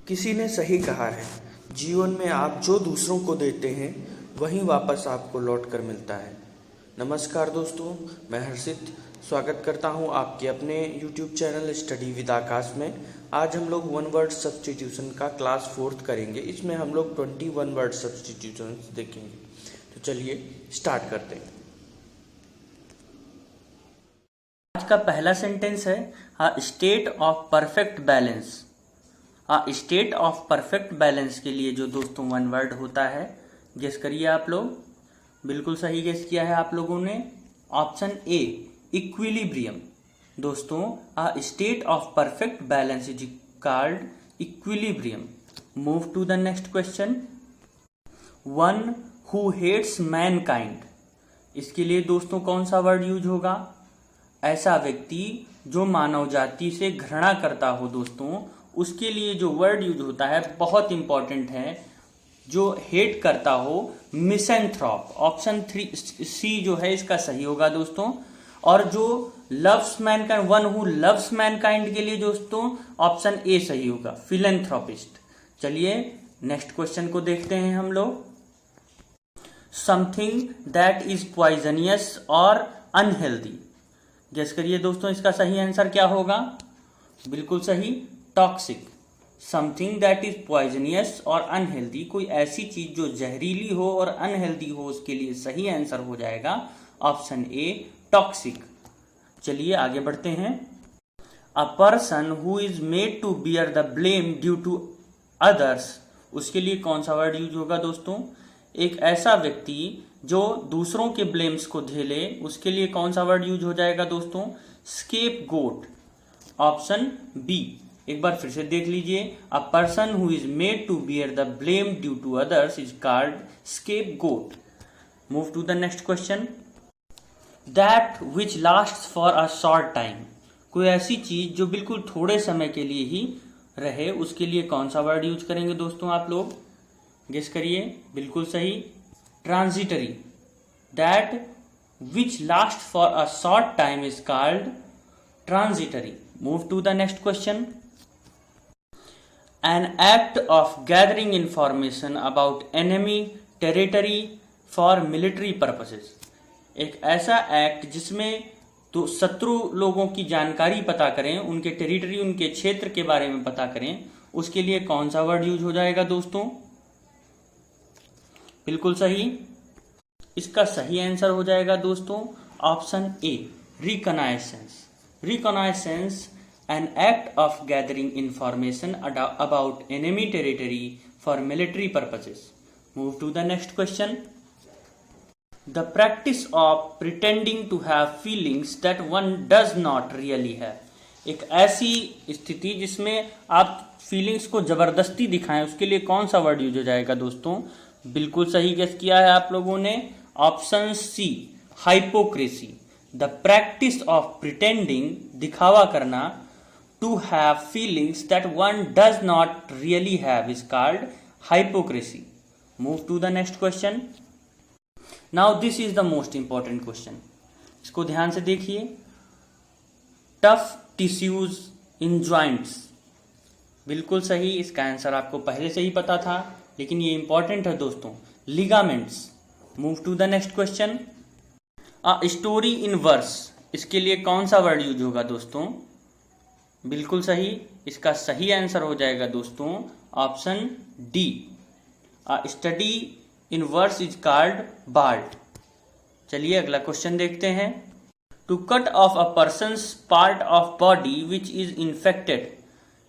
किसी ने सही कहा है, जीवन में आप जो दूसरों को देते हैं वही वापस आपको लौट कर मिलता है। नमस्कार दोस्तों, मैं हर्षित स्वागत करता हूं आपके अपने YouTube चैनल स्टडी विद आकाश में। आज हम लोग वन वर्ड सब्स्टिट्यूशन का क्लास 4th करेंगे। इसमें हम लोग 21 वर्ड सब्स्टिट्यूशन देखेंगे। तो चलिए स्टार्ट करते हैं। आज का पहला सेंटेंस है अ state of perfect balance. A state of perfect balance के लिए जो दोस्तों वन वर्ड होता है, गेस करिए आप लोग। बिल्कुल सही गेस किया है आप लोगों ने। Option A equilibrium. दोस्तों a state of perfect balance is called equilibrium. Move to the next question. One who hates mankind, इसके लिए दोस्तों कौन सा वर्ड यूज होगा? ऐसा व्यक्ति जो मानव जाति से घृणा करता हो दोस्तों, उसके लिए जो वर्ड यूज होता है बहुत इंपॉर्टेंट है। जो हेट करता हो, मिसैंथ्रोप। ऑप्शन 3C जो है इसका सही होगा दोस्तों। और जो loves Mankind, one who loves Mankind के लिए दोस्तों ऑप्शन ए सही होगा, फिलेंथ्रोपिस्ट। चलिए नेक्स्ट क्वेश्चन को देखते हैं हम लोग। समथिंग दैट इज पॉइजनियस और अनहेल्दी, गेस करिए दोस्तों इसका सही आंसर क्या होगा? बिल्कुल सही, toxic. Something that is poisonous और अनहेल्दी, कोई ऐसी चीज जो जहरीली हो और अनहेल्दी हो, उसके लिए सही आंसर हो जाएगा ऑप्शन ए, टॉक्सिक। चलिए आगे बढ़ते हैं। A person who is made to bear the blame due to others, उसके लिए कौन सा वर्ड यूज होगा दोस्तों? एक ऐसा व्यक्ति जो दूसरों के ब्लेम्स को झेले, उसके लिए कौन सा वर्ड यूज हो जाएगा दोस्तों? Scapegoat. Option B. एक बार फिर से देख लीजिए। A person who is made to bear the blame due to others is called scapegoat. Move to the next question. That which last for a short time, कोई ऐसी चीज जो बिल्कुल थोड़े समय के लिए ही रहे, उसके लिए कौन सा वर्ड यूज करेंगे दोस्तों आप लोग? गेस करिए। बिल्कुल सही, transitory. That which last for a short time is called transitory. Move to the next question. An act of gathering information about enemy territory for military purposes, एक ऐसा एक्ट जिसमें तो शत्रु लोगों की जानकारी पता करें, उनके टेरिटरी, उनके क्षेत्र के बारे में पता करें, उसके लिए कौन सा वर्ड यूज हो जाएगा दोस्तों? बिल्कुल सही, इसका सही आंसर हो जाएगा दोस्तों option A, reconnaissance. Reconnaissance an act of gathering information about enemy territory for military purposes. Move to the next question. The practice of pretending to have feelings that one does not really have, एक ऐसी स्थिति जिसमें आप feelings को जबरदस्ती दिखाएं, उसके लिए कौन सा वर्ड यूज हो जाएगा दोस्तों? बिल्कुल सही गेस किया है आप लोगों ने। Option C, hypocrisy. The practice of pretending, दिखावा करना, to have feelings that one does not really have is called hypocrisy. Move to the next question. Now this is the most important question, इसको ध्यान से देखिए। Tough tissues इन joints, बिल्कुल सही, इसका answer आपको पहले से ही पता था, लेकिन ये इंपॉर्टेंट है दोस्तों। Ligaments. Move to the next question. A story in verse, इसके लिए कौन सा वर्ड यूज होगा दोस्तों? बिल्कुल सही, इसका सही आंसर हो जाएगा दोस्तों option D, a study in verse is called bard. चलिए अगला क्वेश्चन देखते हैं। To cut off a person's part of body which is infected,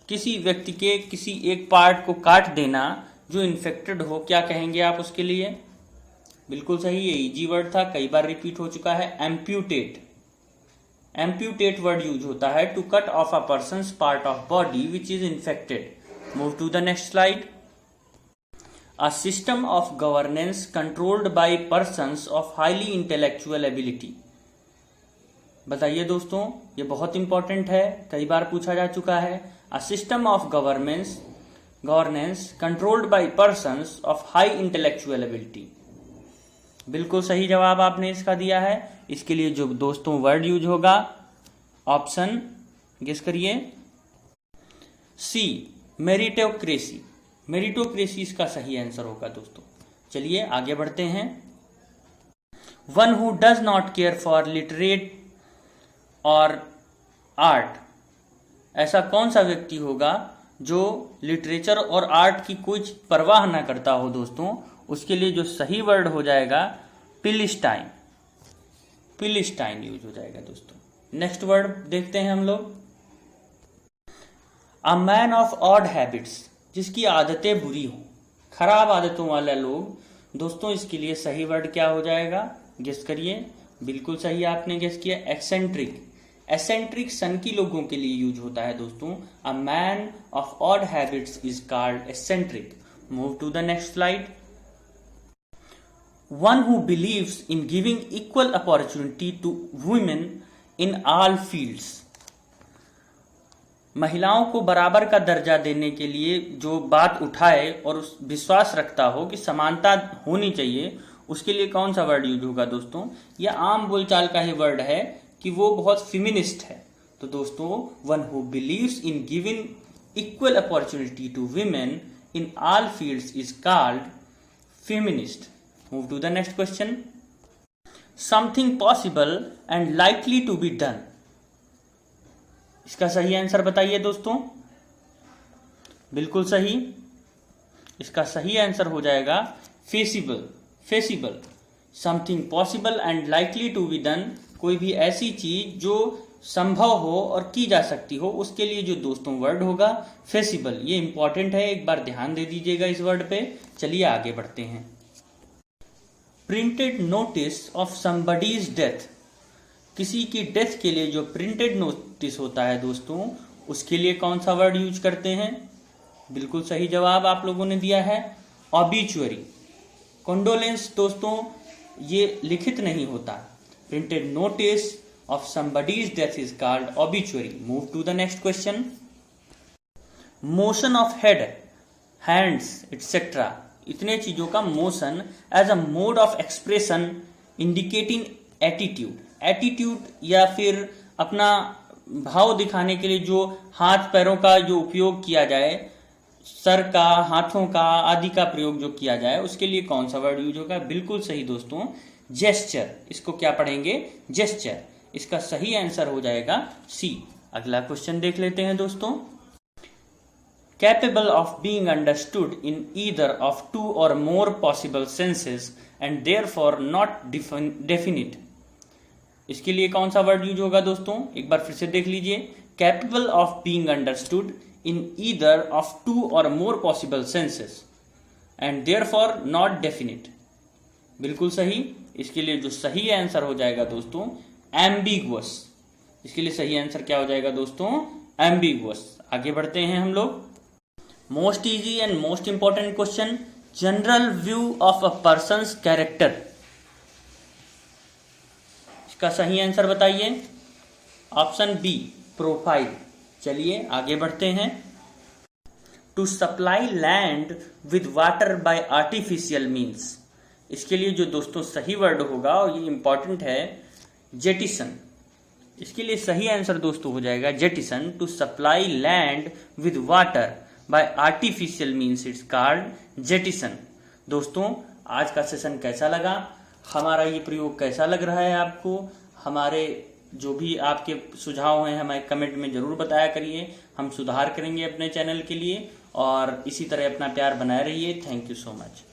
किसी व्यक्ति के किसी एक पार्ट को काट देना जो इन्फेक्टेड हो, क्या कहेंगे आप उसके लिए? बिल्कुल सही, ये इजी वर्ड था, कई बार रिपीट हो चुका है, एम्प्यूटेट। एम्प्यूटेट वर्ड यूज होता है to cut off a person's part of body which is infected. Move to the next slide. A system of governance controlled by persons of highly intellectual ability, बताइए दोस्तों, ये बहुत important है, कई बार पूछा जा चुका है। अ system of governance controlled by persons of high intellectual ability, बिल्कुल सही जवाब आपने इसका दिया है। इसके लिए जो दोस्तों वर्ड यूज होगा, ऑप्शन गेस करिए, सी, मेरिटोक्रेसी। मेरिटोक्रेसी इसका सही आंसर होगा दोस्तों। चलिए आगे बढ़ते हैं। One who does not care for literate और आर्ट, ऐसा कौन सा व्यक्ति होगा जो लिटरेचर और आर्ट की कोई परवाह ना करता हो दोस्तों। उसके लिए जो सही वर्ड हो जाएगा फिलिस्टाइन। फिलिस्टाइन यूज हो जाएगा दोस्तों। नेक्स्ट वर्ड देखते हैं हम लोग। अ मैन ऑफ ऑड हैबिट्स, जिसकी आदतें बुरी हो, खराब आदतों वाले लोग दोस्तों। इसके लिए सही वर्ड क्या हो जाएगा, गेस करिए। बिल्कुल सही आपने गेस किया, एक्सेंट्रिक। एसेंट्रिक सन की लोगों के लिए यूज होता है दोस्तों। A man of odd habits is called eccentric. Move to the next slide. One who believes in giving equal opportunity to women in all fields, महिलाओं को बराबर का दर्जा देने के लिए जो बात उठाए और उस विश्वास रखता हो कि समानता होनी चाहिए, उसके लिए कौन सा वर्ड यूज होगा दोस्तों। यह आम बोलचाल का ही वर्ड है कि वो बहुत फेमिनिस्ट है। तो दोस्तों, one who believes in giving equal opportunity to women in all fields is called feminist. Move to the next question. Something possible and likely to be done, इसका सही आंसर बताइए दोस्तों। बिल्कुल सही, इसका सही आंसर हो जाएगा feasible. Feasible, something possible and likely to be done, कोई भी ऐसी चीज जो संभव हो और की जा सकती हो, उसके लिए जो दोस्तों वर्ड होगा फेसिबल। ये इंपॉर्टेंट है, एक बार ध्यान दे दीजिएगा इस वर्ड पे। चलिए आगे बढ़ते हैं। Printed notice of somebody's death, किसी की डेथ के लिए जो प्रिंटेड नोटिस होता है दोस्तों, उसके लिए कौन सा वर्ड यूज करते हैं। बिल्कुल सही जवाब आप लोगों ने दिया है, ऑबिचुअरी। कंडोलेंस दोस्तों ये लिखित नहीं होता। Printed notice of somebody's death is called obituary. Move to the next question. Motion of head, hands etcetera, इतने चीजों का motion as a mode of expression indicating attitude. Attitude या फिर अपना भाव दिखाने के लिए जो हाथ पैरों का जो उपयोग किया जाए, सर का, हाथों का आदि का प्रयोग जो किया जाए, उसके लिए कौन सा वर्ड यूज होगा। बिल्कुल सही दोस्तों, जेस्चर। इसको क्या पढ़ेंगे, जेस्चर। इसका सही आंसर हो जाएगा सी। अगला क्वेश्चन देख लेते हैं दोस्तों। Capable of being understood in either of two or more possible senses and therefore not definite, इसके लिए कौन सा वर्ड यूज होगा दोस्तों। एक बार फिर से देख लीजिए। Capable of being understood in either of two or more possible senses and therefore not definite, बिल्कुल सही। इसके लिए जो सही आंसर हो जाएगा दोस्तों एम्बिगुअस। इसके लिए सही आंसर क्या हो जाएगा दोस्तों, एम्बिगुअस। आगे बढ़ते हैं हम लोग। Most easy and most important question, general view of a person's character, इसका सही आंसर बताइए। Option B, profile. चलिए आगे बढ़ते हैं। To supply land with water by artificial means, इसके लिए जो दोस्तों सही वर्ड होगा, और ये इंपॉर्टेंट है, जेटिसन। इसके लिए सही आंसर दोस्तों हो जाएगा jettison. To supply land with water by artificial means it's called jettison. दोस्तों आज का सेशन कैसा लगा, हमारा ये प्रयोग कैसा लग रहा है आपको, हमारे जो भी आपके सुझाव हैं हमें कमेंट में जरूर बताया करिए। हम सुधार करेंगे अपने चैनल के लिए, और इसी तरह अपना प्यार बनाए रहिए। Thank you so much.